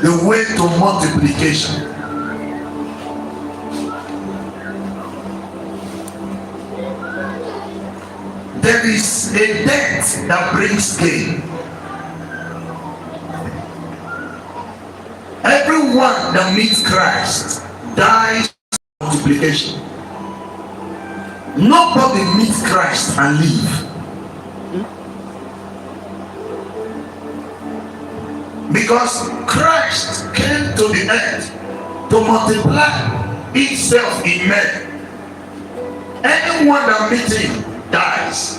the way to multiplication. There is a death that brings gain. Everyone that meets Christ dies for multiplication. Nobody meets Christ and live. Because Christ came to the earth to multiply itself in men. Anyone that meets him dies,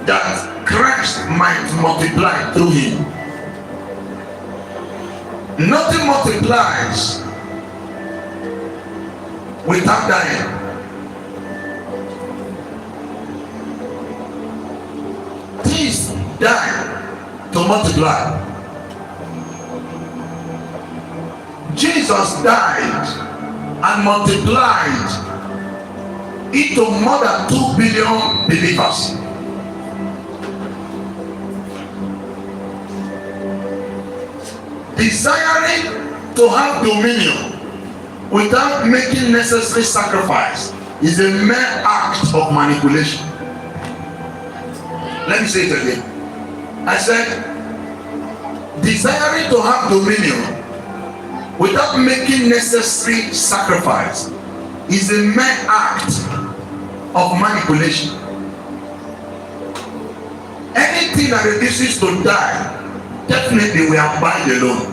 that Christ might multiply through him. Nothing multiplies without dying. Things die to multiply. Jesus died and multiplied into more than 2 billion believers. Desiring to have dominion without making necessary sacrifice is a mere act of manipulation. Let me say it again. I said, desiring to have dominion without making necessary sacrifice is a mere act of manipulation. Anything that refuses to die definitely will abide alone.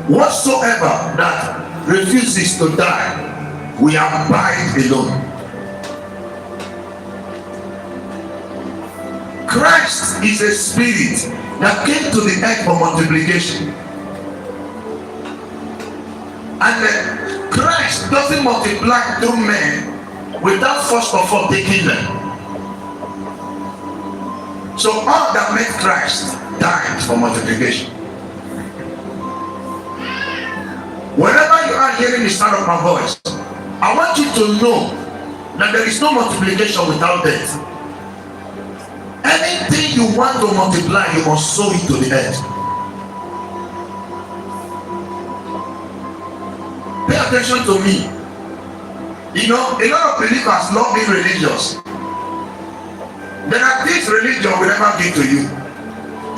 Whatsoever that refuses to die will abide alone. Christ is a spirit that came to the earth for multiplication. And Christ doesn't multiply through men without first of all taking them. So all that met Christ died for multiplication. Whenever you are hearing the sound of my voice, I want you to know that there is no multiplication without death. Anything you want to multiply, you must sow it to the earth. Pay attention to me. You know, a lot of believers love being religious. There are things religion will never give to you.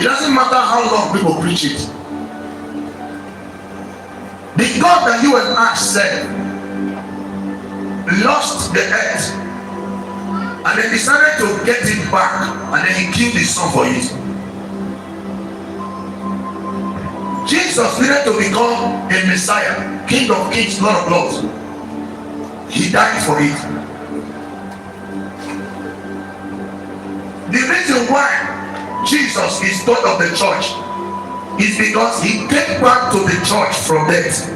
It doesn't matter how long people preach it. The God that you and I serve lost the earth and then decided to get it back, and then he killed his son for it. Jesus needed to become a Messiah, King of Kings, Lord of Lords. He died for it. The reason why Jesus is God of the church is because he came back to the church from death.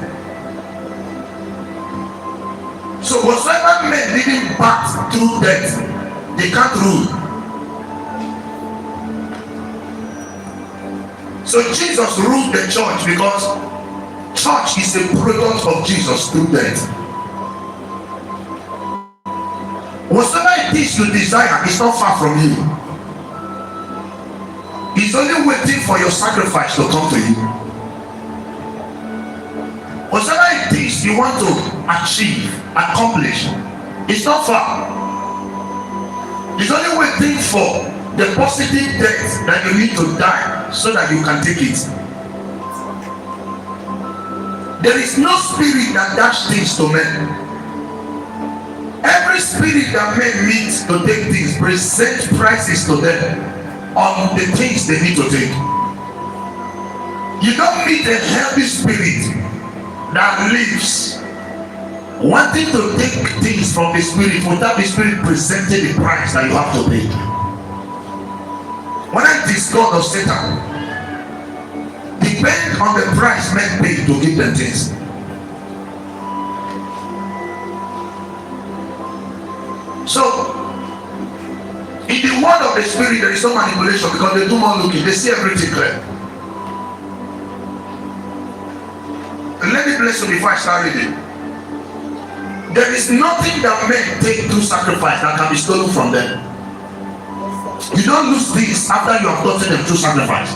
So whatsoever men living back through death, they can't rule. So Jesus ruled the church because church is a product of Jesus through death. Whatsoever it is you desire is not far from you. It's only waiting for your sacrifice to come to you. Whatever it is you want to achieve, accomplish, it's not far. It's only waiting for the positive death that you need to die so that you can take it. There is no spirit that dash things to men. Every spirit that men meet to take things present prices to them on the things they need to take. You don't meet a healthy spirit that lives wanting to take things from the spirit without the spirit presenting the price that you have to pay. When I discuss of Satan, depend on the price men pay to give them things. So in the world of the spirit, there is no manipulation because they do more looking, they see everything clear. And let me bless you before I start reading. There is nothing that men take to sacrifice that can be stolen from them. You don't lose things after you have gotten them through sacrifice.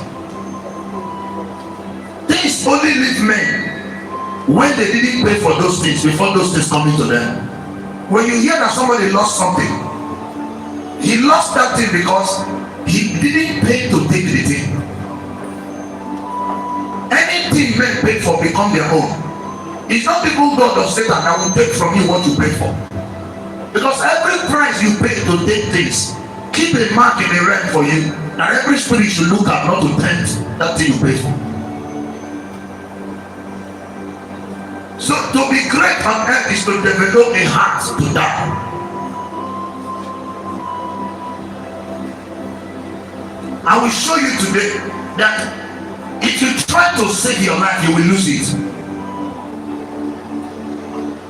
Kings only leave men when they didn't pay for those things before those things come into them. When you hear that somebody lost something, he lost that thing because he didn't pay to take the thing. Anything men pay for become their own. It's not the good God of Satan that will take from you what you pay for. Because every price you pay to take things, keep a mark in the realm for you. And every spirit should look at not to tempt that thing you pay for. So to be great on earth is to develop a heart to die. I will show you today that if you try to save your life, you will lose it.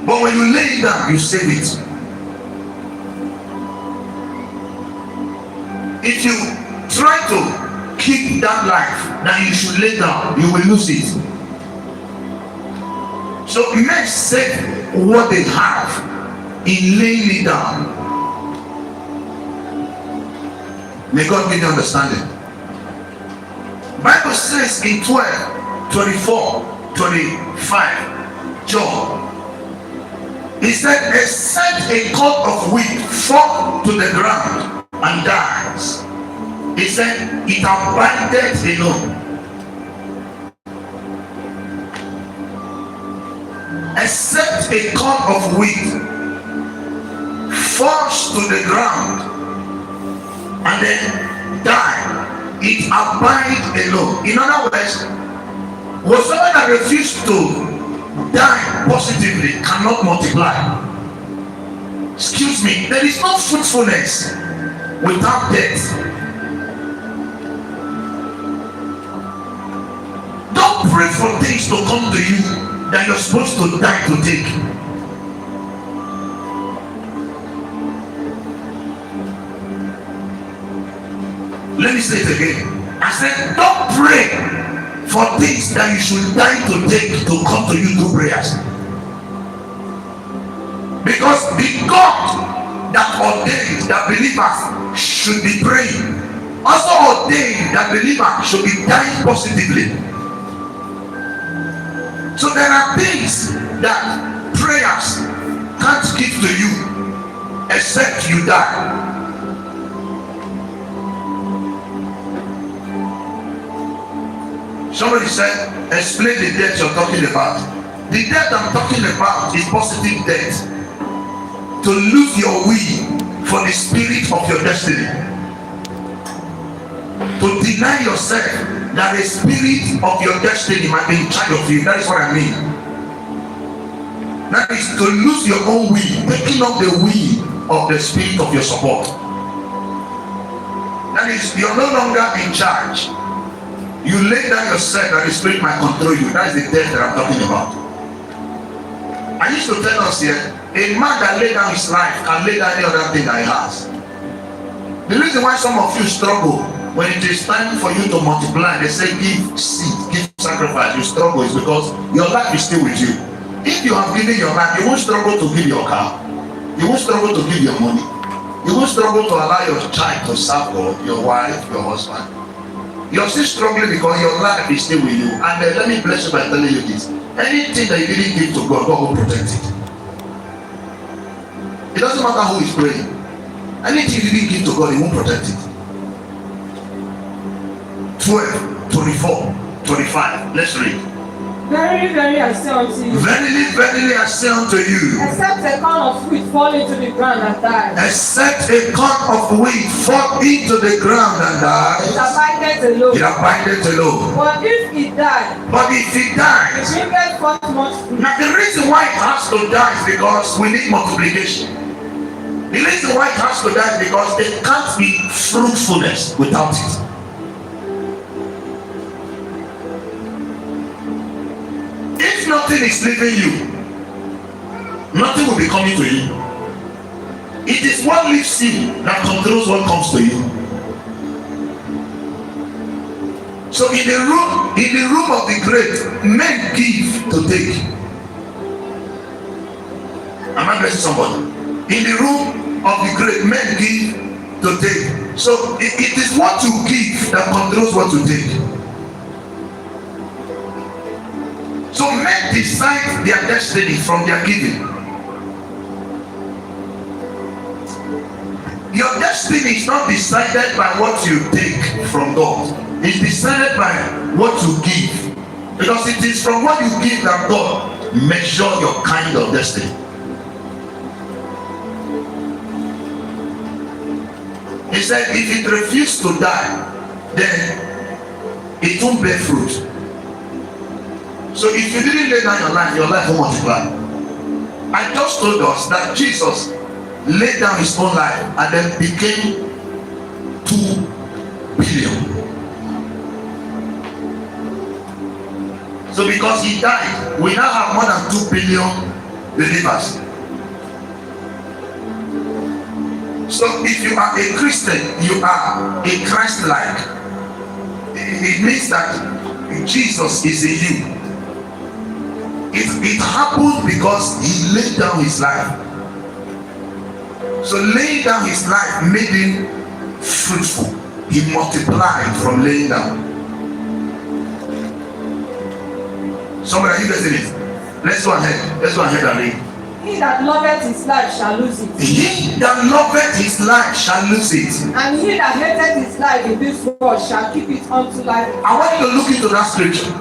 But when you lay it down, you save it. If you try to keep that life that you should lay down, you will lose it. So men save what they have in laying it down. May God give you understanding. Bible says in 12, 24, 25, John, he said, except a cord of wheat fall to the ground and dies, he said, it abideth alone. Except a cord of wheat falls to the ground and then die, it abides alone. In other words, whatsoever that refuses to die positively cannot multiply. Excuse me, there is no fruitfulness without death. Don't pray for things to come to you that you're supposed to die to take. Let me say it again. I said, don't pray for things that you should die to take to come to you through prayers. Because the God that ordained that believers should be praying also ordained that believers should be dying positively. So there are things that prayers can't give to you except you die. Somebody said, explain the death you're talking about. The death I'm talking about is positive death. To lose your will for the spirit of your destiny. To deny yourself that the spirit of your destiny might be in charge of you. That is what I mean. That is to lose your own will, taking up the will of the spirit of your support. That is, you're no longer in charge. You lay down yourself that the spirit might control you. That is the death that I'm talking about. I used to tell us here, a man that lay down his life can lay down any other thing that he has. The reason why some of you struggle when it is time for you to multiply, they say give seed, give sacrifice, you struggle is because your life is still with you. If you have given your life, you won't struggle to give your car, you won't struggle to give your money, you won't struggle to allow your child to serve God, your wife, your husband. You're still struggling because your life is still with you. And let me bless you by telling you this. Anything that you didn't give to God, God will protect it. It doesn't matter who is praying. Anything you didn't give to God, He won't protect it. 12, 24, 25. Let's read. Verily, verily, I say unto you. Verily, verily, I say unto you. Except a corn of wheat fall into the ground and die. Except a corn of wheat fall into the ground and die. It abideth alone. It abideth alone. But if it die, But if it dies, it bringeth forth much fruit. now the reason why it has to die is because we need multiplication. The reason why it has to die is because there can't be fruitfulness without it. If nothing is leaving you, nothing will be coming to you. It is what leaves you that controls what comes to you. So in the room of the great, men give to take. Am I blessing somebody? In the room of the great, men give to take. So it is what you give that controls what you take. Men decide their destiny from their giving. Your destiny is not decided by what you take from God. It's decided by what you give. Because it is from what you give that God measure your kind of destiny. He said, if it refuses to die, then it won't bear fruit. So if you didn't lay down your life won't multiply. I just told us that Jesus laid down his own life and then became 2 billion. So because he died, we now have more than 2 billion believers. So if you are a Christian, you are a Christ-like. It means that Jesus is in you. It happened because he laid down his life. So laying down his life made him fruitful. He multiplied from laying down. Somebody, are you getting it? Let's go ahead and read. He that loveth his life shall lose it. He that loveth his life shall lose it. And he that hateth his life in this world shall keep it unto life. I want you to look into that scripture.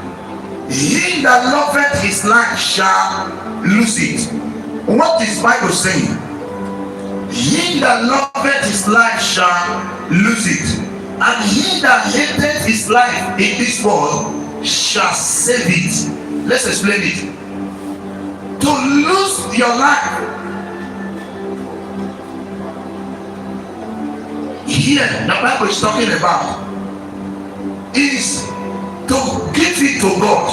He that loveth his life shall lose it. What is Bible saying? He that loveth his life shall lose it. And he that hateth his life in this world shall save it. Let's explain it. To lose your life here, the Bible is talking about is to give it to God,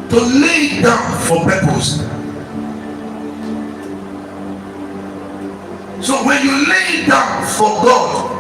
to lay it down for purpose. So when you lay it down for God,